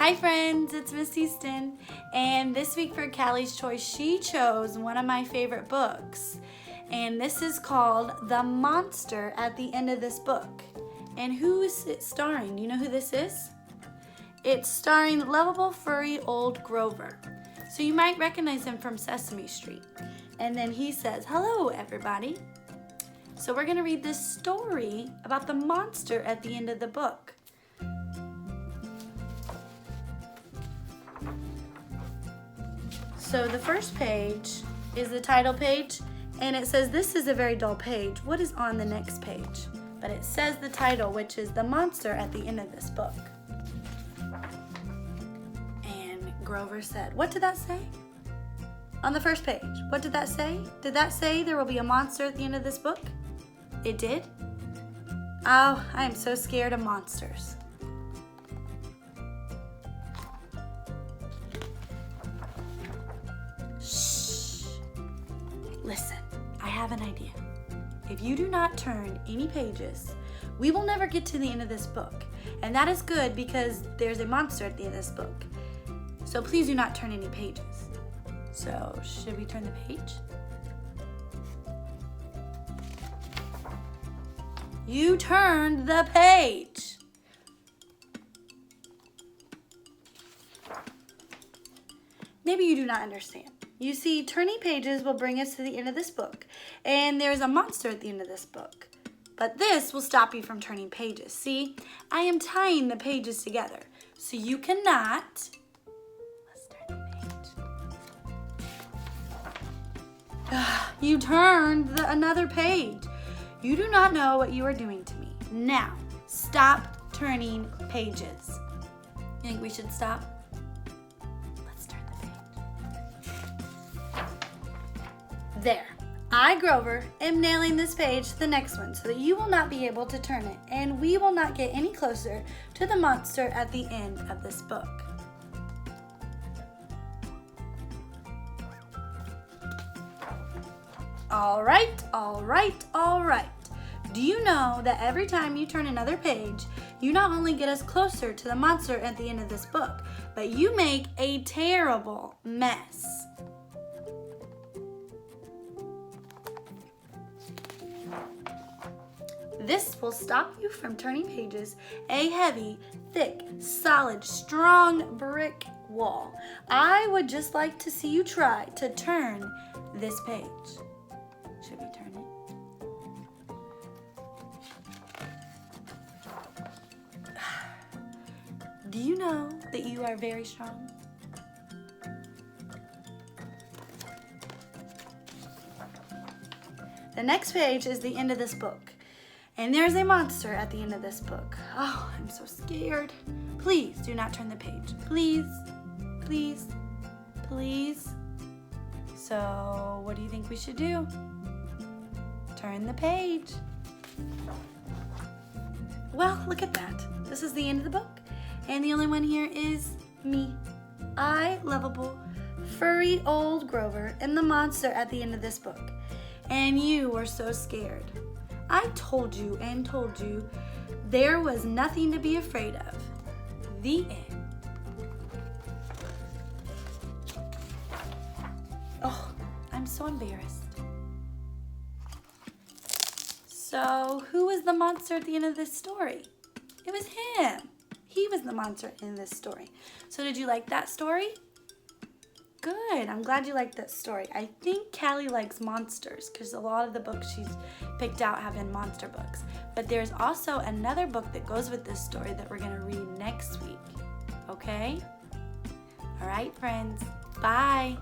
Hi friends, it's Miss Heaston, and this week for Callie's Choice, she chose one of my favorite books, and this is called The Monster at the End of This Book. And who is it starring? Do you know who this is? It's starring lovable furry old Grover. So you might recognize him from Sesame Street. And then he says, "Hello everybody." So we're gonna read this story about the monster at the end of the book. So the first page is the title page, and it says this is a very dull page. What is on the next page? But it says the title, which is The Monster at the End of This Book. And Grover said, what did that say? On the first page, what did that say? Did that say there will be a monster at the end of this book? It did? Oh, I am so scared of monsters. Listen, I have an idea. If you do not turn any pages, we will never get to the end of this book. And that is good because there's a monster at the end of this book. So please do not turn any pages. So, should we turn the page? You turned the page. Maybe you do not understand. You see, turning pages will bring us to the end of this book, and there's a monster at the end of this book. But this will stop you from turning pages. See, I am tying the pages together, so you cannot. Let's turn the page. You turned another page. You do not know what you are doing to me. Now, stop turning pages. You think we should stop? There, I, Grover, am nailing this page to the next one so that you will not be able to turn it, and we will not get any closer to the monster at the end of this book. All right, all right, all right. Do you know that every time you turn another page, you not only get us closer to the monster at the end of this book, but you make a terrible mess. This will stop you from turning pages, a heavy, thick, solid, strong brick wall. I would just like to see you try to turn this page. Should we turn it? Do you know that you are very strong? The next page is the end of this book. And there's a monster at the end of this book. Oh, I'm so scared. Please do not turn the page. Please, please, please. So, what do you think we should do? Turn the page. Well, look at that. This is the end of the book. And the only one here is me. I, lovable, furry old Grover, am the monster at the end of this book. And you were so scared. I told you and told you there was nothing to be afraid of. The end. Oh, I'm so embarrassed. So, who was the monster at the end of this story? It was him. He was the monster at the end of this story. So, did you like that story? Good, I'm glad you liked that story. I think Callie likes monsters because a lot of the books she's picked out have been monster books. But there's also another book that goes with this story that we're going to read next week. Okay? All right, friends. Bye.